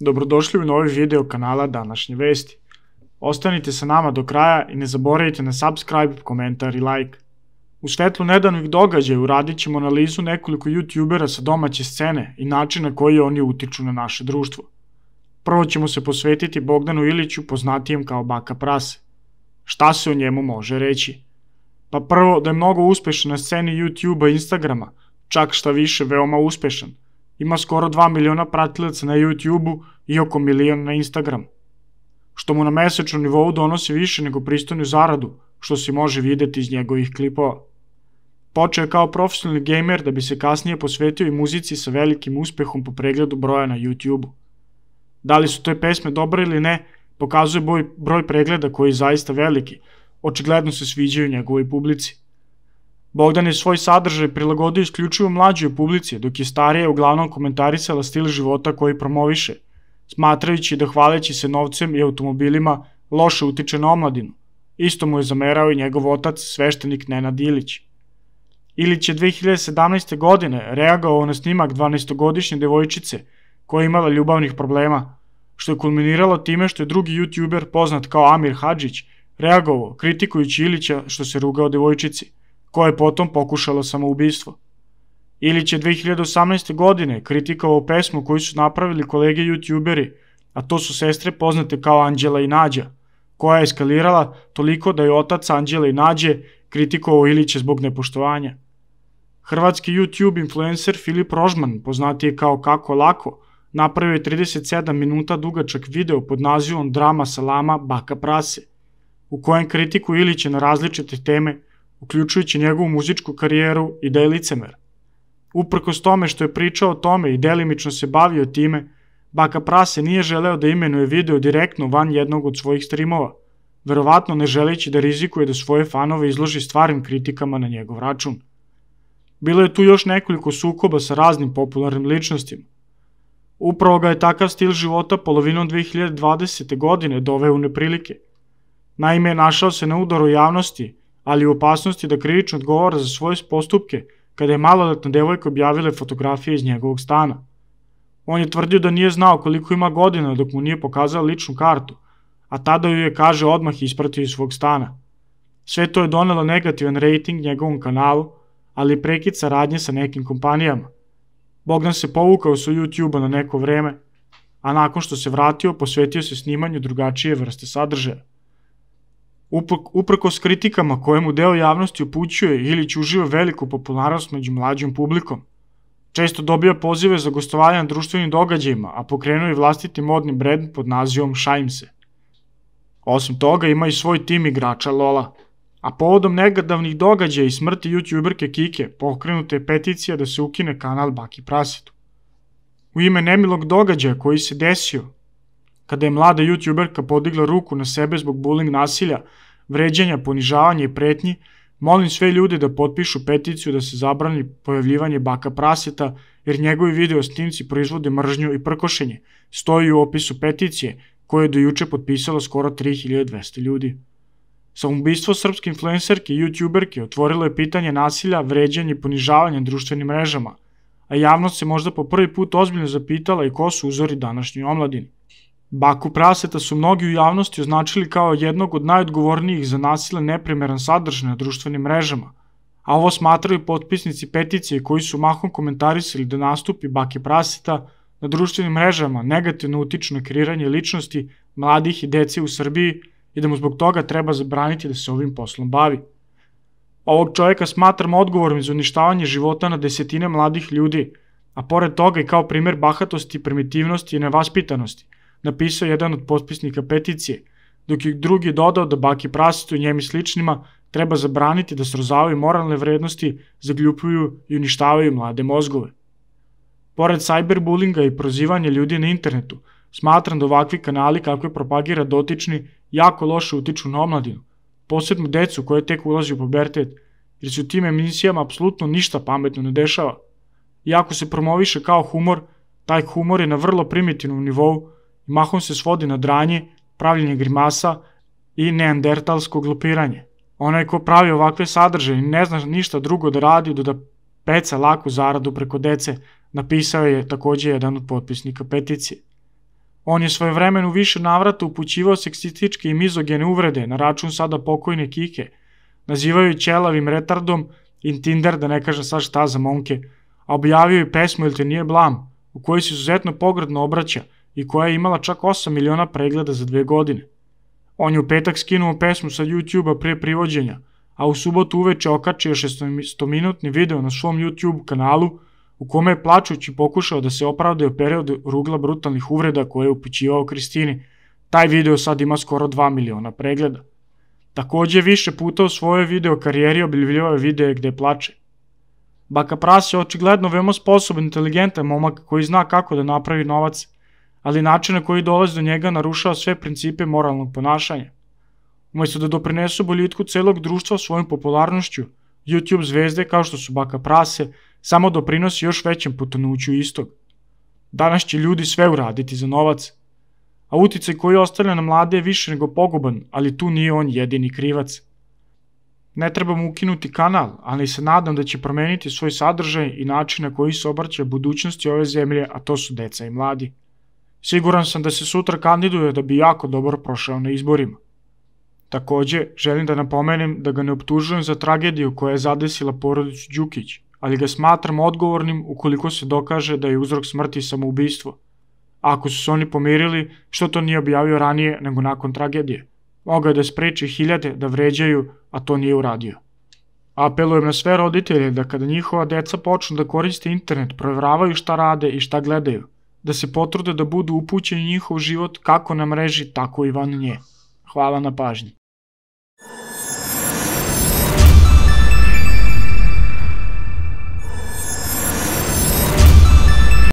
Dobrodošli u novi video kanala Današnje vesti. Ostanite sa nama do kraja i ne zaboravite na subscribe, komentar i like. U svetlu nedavnih događaja uradit ćemo analizu nekoliko youtubera sa domaće scene i način na koji oni utiču na naše društvo. Prvo ćemo se posvetiti Bogdanu Iliću, poznatijem kao Baka Prase. Šta se o njemu može reći? Pa prvo da je mnogo uspešan na sceni YouTubea i Instagrama, čak šta više veoma uspešan. Ima skoro 2 miliona pratilaca na YouTubeu i oko 1 milion na Instagramu, što mu na mesečnom nivou donosi više nego pristojnu zaradu, što se može videti iz njegovih klipova. Počeo je kao profesionalni gamer da bi se kasnije posvetio i muzici sa velikim uspehom po pregledu broja na YouTubeu. Da li su te pesme dobre ili ne, pokazuje broj pregleda koji je zaista veliki, očigledno se sviđaju njegovoj publici. Bogdan je svoj sadržaj prilagodio isključivo mlađoj publici, dok je starija uglavnom komentarisala stil života koji promoviše, smatrajući da hvaleći se novcem i automobilima loše utiče na omladinu. Isto mu je zamerao i njegov otac, sveštenik Nenad Ilić. Ilić je 2017. godine reagovao na snimak 12-godišnje devojčice koja je imala ljubavnih problema, što je kulminiralo time što je drugi youtuber poznat kao Amir Hadžić reagovao kritikujući Ilića što se rugao devojčici, koja je potom pokušala samoubistvo. Ilić je 2018. godine kritikovao pesmu koju su napravili kolege youtuberi, a to su sestre poznate kao Anđela i Nađa, koja je eskalirala toliko da je otac Anđele i Nađe kritikovao Ilića zbog nepoštovanja. Hrvatski YouTube influencer Filip Rožman, poznatiji kao Kako lako, napravio je 37 minuta dugačak video pod nazivom Drama salama Baka Prase, u kojem kritikuje Ilića na različite teme, uključujući njegovu muzičku karijeru i da je licemer. Uprkos tome što je pričao o tome i delimično se bavio time, Baka Prase nije želeo da imenuje video direktno van jednog od svojih streamova, verovatno ne želeći da rizikuje da svoje fanove izloži stvarnim kritikama na njegov račun. Bilo je tu još nekoliko sukoba sa raznim popularnim ličnostima. Upravo ga je takav stil života polovinom 2020. godine doveo u neprilike. Naime, našao se na udaru javnosti, ali u opasnosti da krivično odgovara za svoje postupke kada je maloletna devojka objavila fotografije iz njegovog stana. On je tvrdio da nije znao koliko ima godina dok mu nije pokazala ličnu kartu, a tada ju je, kaže, odmah ispratio iz svog stana. Sve to je donelo negativan rejting njegovom kanalu, ali i prekid saradnje sa nekim kompanijama. Bogdan se povukao sa YouTubea na neko vreme, a nakon što se vratio, posvetio se snimanju drugačije vrste sadržaja. Uprkos kritikama kojemu deo javnosti upućuje, Ilić uživa veliku popularnost među mlađom publikom. Često dobija pozive za gostovanje na društvenim događajima, a pokrenuo je vlastiti modni brend pod nazivom Šajim se. Osim toga ima i svoj tim igrača Lola. A povodom negadavnih događaja i smrti youtuberke Kike pokrenuta je peticija da se ukine kanal Baki Prasetu. U ime nemilog događaja koji se desio kada je mlada youtuberka podigla ruku na sebe zbog bullying nasilja, vređanja, ponižavanja i pretnji, molim sve ljude da potpišu peticiju da se zabrani pojavljivanje Baka Praseta jer njegovi video snimci proizvode mržnju i prkošenje, stoji u opisu peticije koje je do juče potpisalo skoro 3200 ljudi. Samoubistvo srpske influencerke i youtuberke otvorilo je pitanje nasilja, vređanja i ponižavanja na društvenim mrežama, a javnost se možda po prvi put ozbiljno zapitala i ko su uzori današnjoj omladini. Baku Praseta su mnogi u javnosti označili kao jednog od najodgovornijih za nasilan neprimeran sadržaj na društvenim mrežama, a ovo smatraju potpisnici peticije koji su mahom komentarisali da nastupi Bake Praseta na društvenim mrežama negativno utiču na kreiranje ličnosti mladih i dece u Srbiji i da mu zbog toga treba zabraniti da se ovim poslom bavi. Ovog čovjeka smatramo odgovornim za uništavanje života na desetine mladih ljudi, a pored toga i kao primer bahatosti, primitivnosti i nevaspitanosti, napisao jedan od potpisnika peticije, dok je drugi dodao da Baki Prasetu i njemi sličnima treba zabraniti da srozavaju moralne vrednosti, zagljupuju i uništavaju mlade mozgove. Pored cyberbullinga i prozivanja ljudi na internetu, smatram da ovakvi kanali kakve propagira dotični jako loše utiču na omladinu, posebno decu koje tek ulazi u pubertet, jer se u tim emisijama apsolutno ništa pametno ne dešava. Iako se promoviše kao humor, taj humor je na vrlo primitivnom nivou i mahom se svodi na dranje, pravljenje grimasa i neandertalsko glupiranje. Onaj ko pravi ovakve sadržaje ne zna ništa drugo da radi do da peca laku zaradu preko dece, napisao je takođe jedan od potpisnika peticije. On je svojevremeno u više navrata upućivao seksističke i mizogene uvrede na račun sada pokojne Kike, nazivaju je ćelavim retardom i Tinder, da ne kažem sad šta za momke, a objavio je pesmu Jel te nije blam, u kojoj se izuzetno pogrdno obraća i koja je imala čak 8 miliona pregleda za 2 godine. On je u petak skinuo pesmu sa YouTube-a pre privođenja, a u subotu uveče okačio 600-minutni video na svom YouTube kanalu u kome je plačući pokušao da se opravda o periodu rugla brutalnih uvreda koje je upućivao Kristini. Taj video sad ima skoro 2 miliona pregleda. Takođe više puta u svojoj video karijeri objavljivao je videe gde plače. Baka Prase je očigledno veoma sposoban, inteligentan momak koji zna kako da napravi novac, ali način na koji dolazi do njega narušava sve principe moralnog ponašanja. Umesto da doprinesu boljitku celog društva svojom popularnošću, YouTube zvezde kao što su Baka Prase samo doprinosi još većem potonuću istog. Danas će ljudi sve uraditi za novac, a uticaj koji ostavlja na mlade je više nego poguban, ali tu nije on jedini krivac. Ne treba mu ukinuti kanal, ali se nadam da će promeniti svoj sadržaj i način na koji se obraća budućnosti ove zemlje, a to su deca i mladi. Siguran sam da se sutra kandiduje da bi jako dobro prošao na izborima. Takođe, želim da napomenem da ga ne optužujem za tragediju koja je zadesila porodicu Đukić, ali ga smatram odgovornim ukoliko se dokaže da je uzrok smrti samoubistvo. Ako su se oni pomirili, što to nije objavio ranije nego nakon tragedije? Mogao je da spreči hiljade da vređaju, a to nije uradio. Apelujem na sve roditelje da kada njihova deca počnu da koriste internet, proveravaju šta rade i šta gledaju, da se potrude da budu upućeni njihov život kako na mreži, tako i van nje. Hvala na pažnji.